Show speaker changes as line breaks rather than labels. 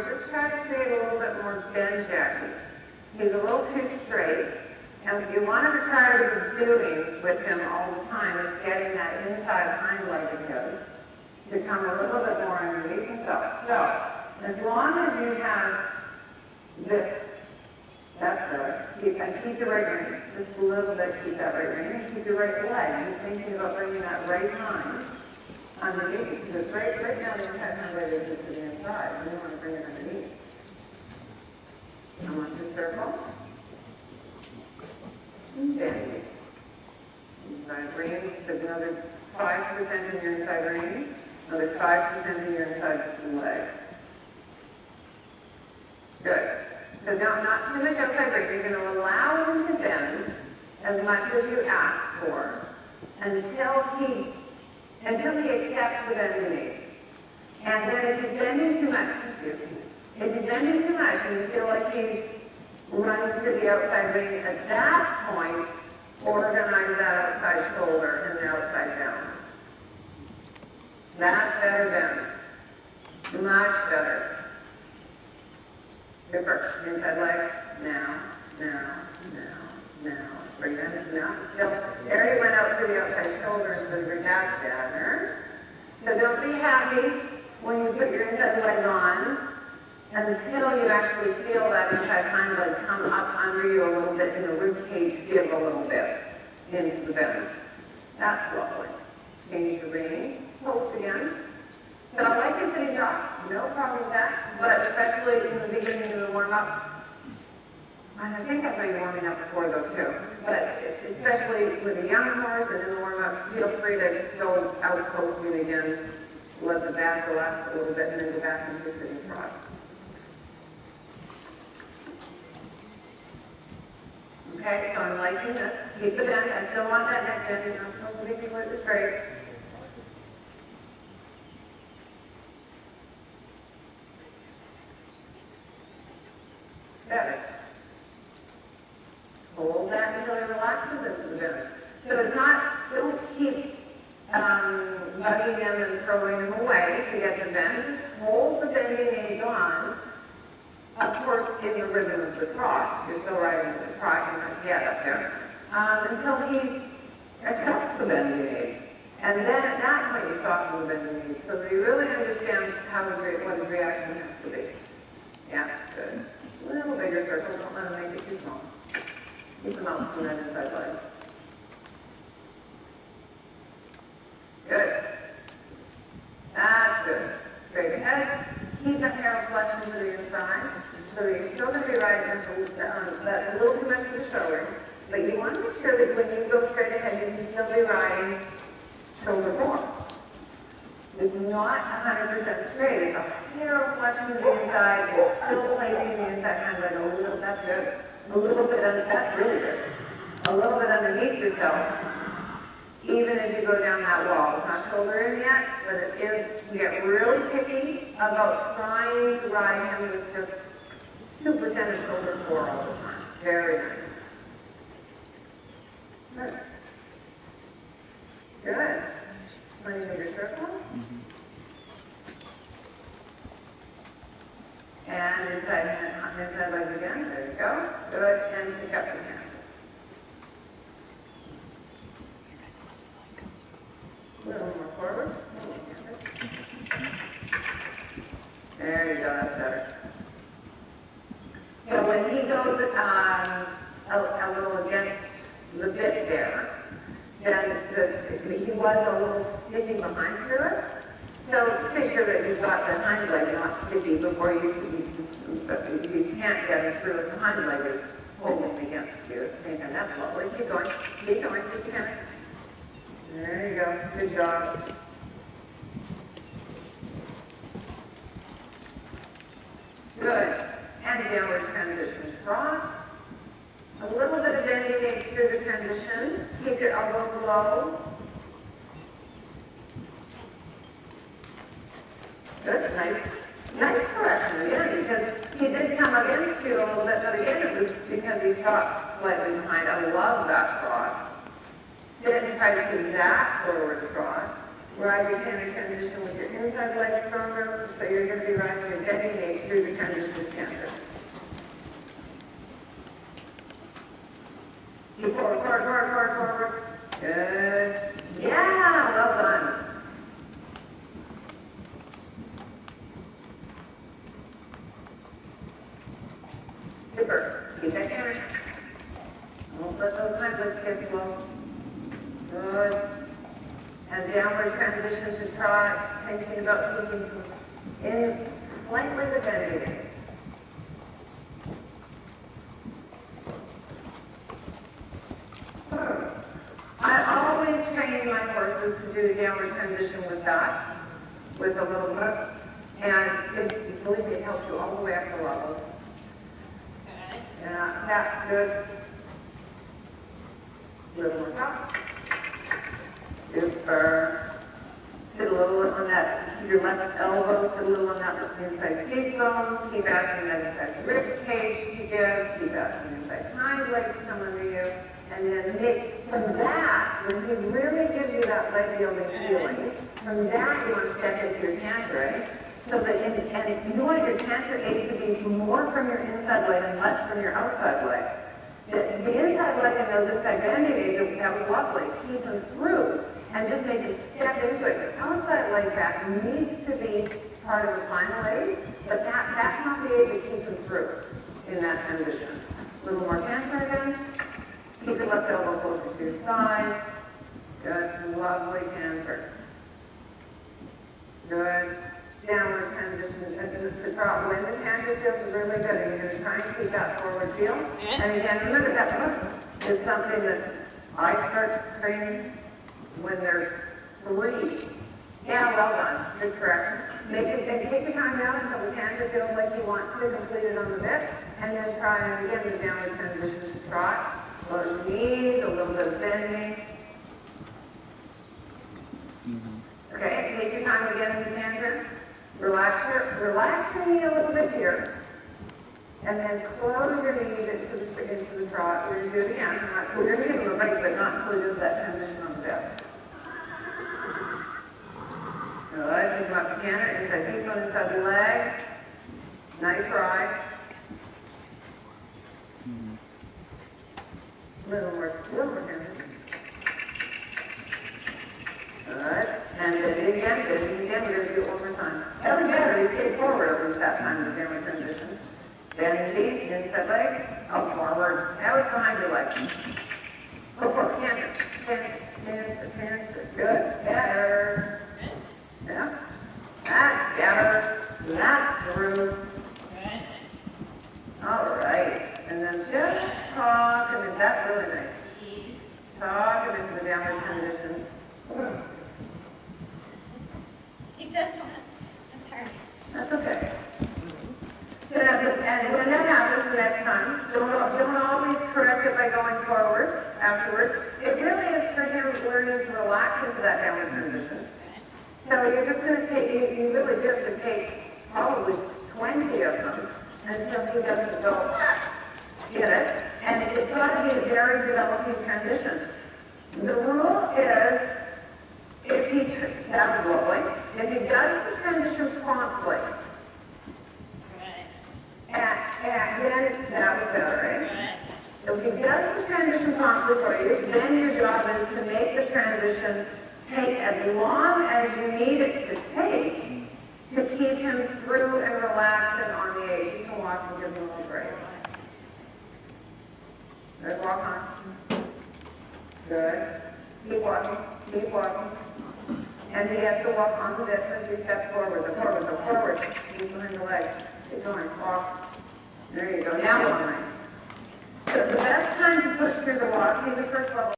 is just try to create a little bit more bend, Jackie. He's a little too straight. And what you want to try to be doing with him all the time is getting that inside hind leg of his to come a little bit more underneath himself. So, as long as you have this, that's good. Keep your right rein. Just a little bit, keep that right rein. And keep your right leg. You're thinking about bringing that right hind underneath. Because right now the inside hind leg is just to the inside. You don't want to bring it underneath. I want to circle. Bend. Inside range, there's another 5% in your inside range, another 5% in your inside leg. Good. So now not too much outside range. You're going to allow him to bend as much as you ask for until he accepts the bending knees. And then if he's bending too much, if he's bending too much and you feel like he's running through the outside range, at that point, organize that outside shoulder and the outside balance. That's better bend. Much better. Super. Inside leg. Now. Bring them now. Still. There you went out through the outside shoulder instead of your dash dagger. So don't be happy when you put your inside leg on until you actually feel that inside hind leg come up under you a little bit and the rib cage give a little bit into the bend. That's lovely. Change your rein. Post again. So I like your sitting drop. No problem with that. But especially in the beginning of the warm-up. And I think that's why you're warming up before those too. But especially with a young horse and in the warm-up, feel free to go out posting again. Let the back relax a little bit and then go back into your sitting trot. Okay, so I'm liking this. Keep the bend. I still want that neck bend. You're not supposed to be completely straight. Better. Hold that until it relaxes. This is the bend. So it's not, don't keep bugging them and throwing them away to get the bend. Just hold the bending knees on. Of course, in the rhythm of the trot. You're still riding the trot, you're not yet up there. Until he accepts the bending knees. And then at that point, you soften the bending knees. So that you really understand what his reaction has to be. Yeah, good. A little bigger circle, don't let him make it too small. Keep them out from that inside leg. Good. That's good. Straight ahead. Keep the hair flushing to the inside. So you're still going to be riding that a little too much for the shoulder. But you want to make sure that when you go straight ahead, you can still be riding shoulder form. It's not 100% straight. It's a hair flushing to the inside. It's still placing the inside hand leg a little. That's good. A little bit that's really good. A little bit underneath yourself. Even as you go down that wall. It's not shoulder in yet, but it is. You get really picky about trying to ride him with just 2% of shoulder core all the time. Very nice. Good. Good. Plenty of your circle. And inside leg again. There you go. Good. And pick up your hand. A little more forward. There you go. That's better. So when he goes a little against the bit there, then he was a little sticky behind through it. So just make sure that you've got the hind leg not sticky before you can't get him through it. The hind leg is holding against you. And that's lovely. Keep going. Keep going. Keep going. There you go. Good job. Good. And downward transition trot. A little bit of bending knees through the transition. Keep your elbows low. Good. Nice correction again, because he did come against you a little bit, but again it was because he stopped slightly behind. I love that trot. Sit and try to do that forward trot. ride your canter transition with your inside leg stronger, so you're going to be riding your bending knees through the transition canter. Keep forward, forward, forward, forward, forward. Good. Yeah, well done. Super. Keep that canter. Don't let those hind legs get slow. Good. As downward transitions, just try thinking about keeping in slightly the bending knees. I always train my horses to do a downward transition with that, with a little hook, and it really helps you all the way up the levels. Yeah, that's good. A little more top. Super. Sit a little on that, your left elbow, sit a little on that inside seat bone. Keep asking that inside rib cage to give. Keep asking inside hind legs to come under you. And then make, from that, when he really gives you that leg yielding feeling, from that you want to step into your canter, so that, and you want your canter aid to be more from your inside leg and less from your outside leg. The inside leg and those inside bending aids, that was lovely, keep them through, and just make you step into it. Your outside leg back needs to be part of the final aid, but that's not the aid that keeps them through in that transition. A little more canter again. Keep your left elbow closer to your side. Good, lovely canter. Good. Downward transition to drop. When the canter feels really good, and you're going to try and keep that forward feel. And again, remember that hook is something that I start training when they're 3. Yeah, well done. Good correction. Take the time out until the canter feels like you want to complete it on the bit, and then try and again the downward transition to trot. Close your knees, a little bit of bending. Okay, take your time again in the canter. Relax your knee a little bit here. And then close your knees into the trot. We're going to do it again. We're going to give them a break, but not until he does that transition on the bit. Good. Think about the canter. Inside seat bone, inside the leg. Nice ride. A little more canter. Good. And good again. We're going to do it one more time. That was better. You stay forward over that time in the downward transition. Bend your knees, inside leg, out forward. Now it's behind your leg. Go for it. Canter. Good. Better. Yeah. That's better. That's through. All right. And then just talk, and that's really nice. Talk him into the downward transition.
He does want it. That's hard.
That's okay. So and when that happens the next time, don't always correct it by going forward afterwards. It really is for him learning to relax into that downward transition. So you're just going to take, you really do have to take probably 20 of them until he doesn't go, get it? And it's got to be a very developing transition. The rule is, that's lovely, if he does the transition promptly, and then that was better, right? So if he does the transition promptly for you, then your job is to make the transition take as long as you need it to take to keep him through and relaxed and on the edge. You can walk and give him a little break. Good, walk on. Good. Keep walking. And he has to walk onto this as he steps forward. The forward. Keep behind the leg. Keep going. Walk. There you go. Now line. So the best time to push through the walk, he's the first level.